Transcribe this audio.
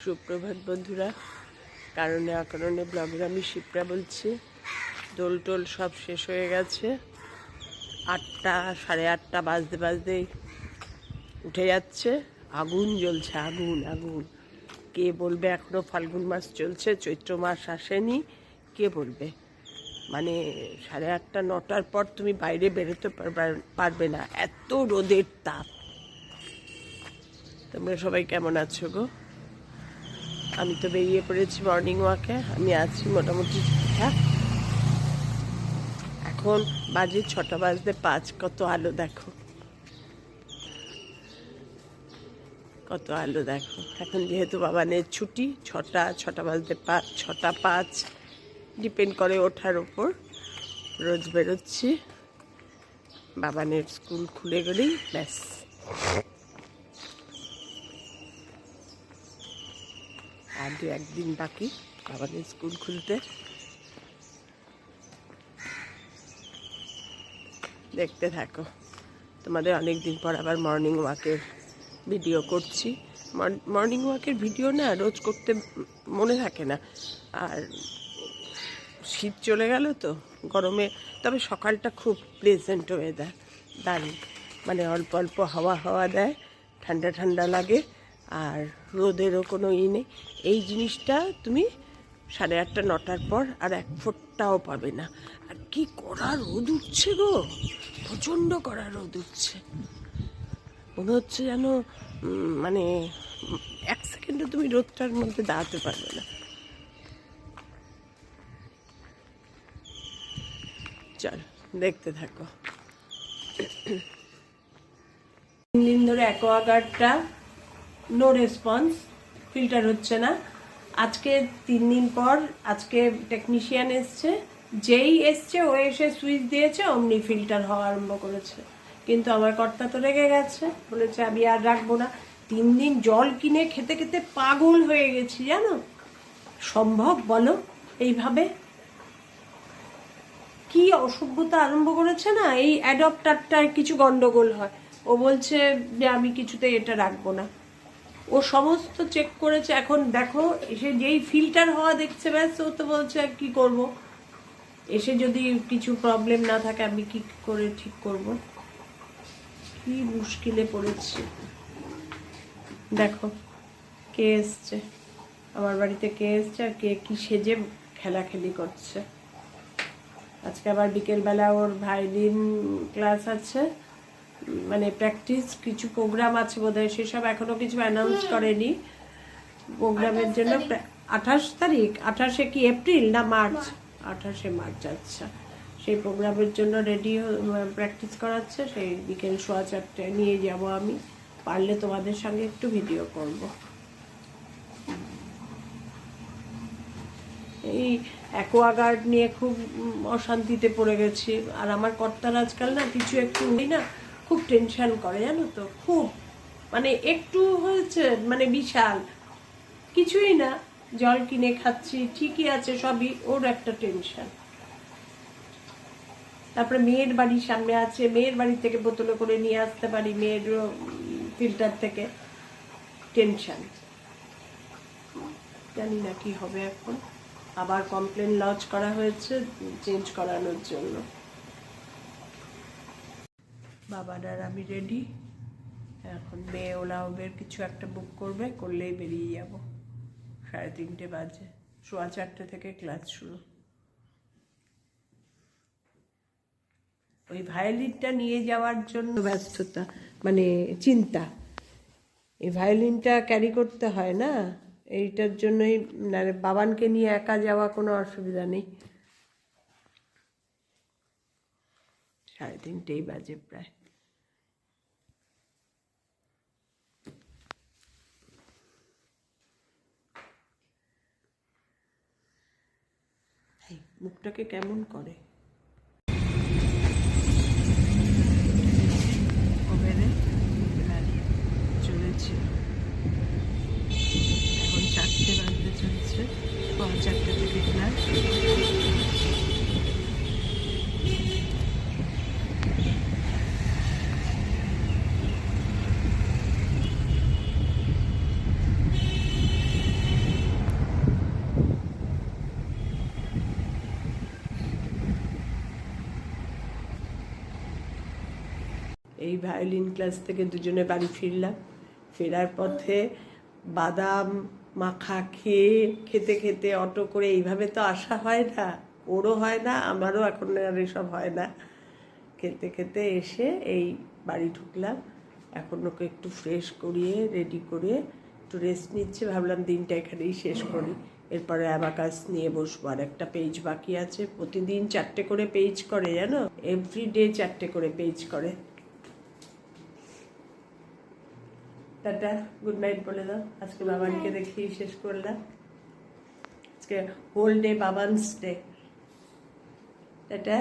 সুপ্রভাত বন্ধুরা, কারণে অকারণে ব্লগের আমি শিপ্রা বলছি। দোল টোল সব শেষ হয়ে গেছে। 8টা 8:30 বাজতে বাজতেই উঠে যাচ্ছে। আগুন জ্বলছে, আগুন আগুন। কে বলবে এখনও ফাল্গুন মাস চলছে, চৈত্র মাস আসেনি? কে বলবে? মানে 8:30 9টার পর তুমি বাইরে বেরোতে পারবে না, এত রোদের তাপ। তোমরা সবাই কেমন আছো গো? আমি তো বেরিয়ে পড়েছি মর্নিং ওয়াকে। আমি আছি মোটামুটি ঠিকঠাক। এখন বাজে 6টা বাজতে 5। কত আলো দেখো, কত আলো দেখো। এখন যেহেতু বাবানের ছুটি, 6টা বাজতে 5, 6টা 5 ডিপেন্ড করে ওঠার ওপর। রোজ বেরোচ্ছি, বাবানের স্কুল খুলে গেলেই ব্যাস। আর 2-1 দিন বাকি বাবানের স্কুল খুলতে। দেখতে থাকো। তোমাদের অনেক দিন পর আবার মর্নিং ওয়াকের ভিডিও করছি। মর্নিং ওয়াকের ভিডিও না রোজ করতে মনে থাকে না, আর শীত চলে গেল তো গরমে। তবে সকালটা খুব প্লেজেন্ট ওয়েদার, দারুণ। মানে অল্প অল্প হাওয়া হাওয়া দেয়, ঠান্ডা ঠান্ডা লাগে, আর রোদেরও কোনো নেই। এই জিনিসটা তুমি 8:30 9টার পর আর 1 ফোঁটাও পাবে না। আর কি কড়া রোদ উঠছে গো, প্রচণ্ড কড়া রোদ উঠছে। মনে হচ্ছে যেন মানে 1 সেকেন্ডে তুমি রোদটার মধ্যে দাঁড়াতে পারবে না। চল দেখতে থাকো। 3 দিন ধরে অ্যাকোয়াগার্ডটা নো রেসপন্স, ফিল্টার হচ্ছে না। আজকে 3 দিন পর আজকে টেকনিশিয়ান এসছে। যেই এসছে ও এসে সুইচ দিয়েছে, অমনি ফিল্টার হওয়া আরম্ভ করেছে। কিন্তু আমার কর্তা তো রেগে গেছে, বলেছে আমি আর রাখবো না। 3 দিন জল কিনে খেতে খেতে পাগল হয়ে গেছি জানো। সম্ভব বলো এইভাবে? কি অসভ্যতা আরম্ভ করেছে না। এই অ্যাডপ্টারটার কিছু গন্ডগোল হয়, ও বলছে যে আমি কিছুতেই এটা রাখবো না। ও সমস্ত চেক করেছে, এখন দেখো এসে যেই ফিল্টার হওয়া দেখছে ব্যাস ও তো বলছে আর কি করব। এসে যদি কিছু প্রবলেম না থাকে আমি কি করে ঠিক করব? কি মুশকিলে পড়েছি। দেখো কে এসছে আমার বাড়িতে, কে এসছে আর কে কি সেজে খেলাখেলি করছে। আজকে আবার বিকেলবেলা ওর ভায়োলিন ক্লাস আছে, মানে প্র্যাকটিস, কিছু প্রোগ্রাম আছে বোধহয়, সেসব এখনো কিছু অ্যানাউন্স করেনি। প্রোগ্রামের জন্য 28 তারিখ, 28 কি এপ্রিল না মার্চ? 28 মার্চ। আচ্ছা, সেই প্রোগ্রামের জন্য রেডি প্র্যাকটিস করাচ্ছে। সেই বিকেল 4:15 নিয়ে যাব আমি, পারলে তোমাদের সঙ্গে একটু ভিডিও করব। এই অ্যাকোয়াগার্ড নিয়ে খুব অশান্তিতে পড়ে গেছি। আর আমার কর্তার আজকাল না কিছু একটু হই না খুব টেনশন করে জানো তো, খুব। মানে একটু হয়েছে মানে বিশাল কিছুই না, জল কিনে খাচ্ছি ঠিকই আছে, সবই ওর একটা টেনশন। তারপরে মেয়ের বাড়ির সামনে আছে, মেয়ের বাড়ি থেকে বোতলে করে নিয়ে আসতে পারি, মেয়ের ফিল্টার থেকে। টেনশন, জানি না কি হবে এখন। আবার কমপ্লেন লজ করা হয়েছে চেঞ্জ করানোর জন্য। বাবার আর আমি রেডি। এখন মেয়ে ওলা উবের কিছু একটা বুক করবে, করলেই বেরিয়ে যাব। 3:30 বাজে, 4:15 থেকে ক্লাস শুরু। ওই ভায়োলিনটা নিয়ে যাওয়ার জন্য ব্যস্ততা, মানে চিন্তা। এই ভায়োলিনটা ক্যারি করতে হয় না, এইটার জন্যই। মানে বাবানকে নিয়ে একা যাওয়া কোনো অসুবিধা নেই। 3:30 বাজে প্রায়। মুখটাকে কেমন করে। ওভেনে চলেছে, এখন 4টে বাজতে চলছে। 4:15 থেকে ক্লাস। ভায়োলিন ক্লাস থেকে দুজনে বাড়ি ফিরলাম। ফেরার পথে বাদাম মাখা খেতে খেতে অটো করে, এইভাবে তো আসা হয় না, ওরও হয় না, আমারও এখন আর এসব হয় না। খেতে খেতে এসে এই বাড়ি ঢুকলাম। এখন ওকে একটু ফ্রেশ করিয়ে রেডি করে একটু রেস্ট নিচ্ছে, ভাবলাম দিনটা এখানেই শেষ করি, এরপরে অ্যাবাকাস নিয়ে বসবো। আর একটা পেজ বাকি আছে, প্রতিদিন 4টে করে পেজ করে, জানো, এভরিডে 4টে করে পেজ করে। টাটা, গুড নাইট বলে দাও। আজকে বাবানকে দেখিয়ে শেষ করলাম। আজকে হোল ডে বাবানস ডে। টাটা।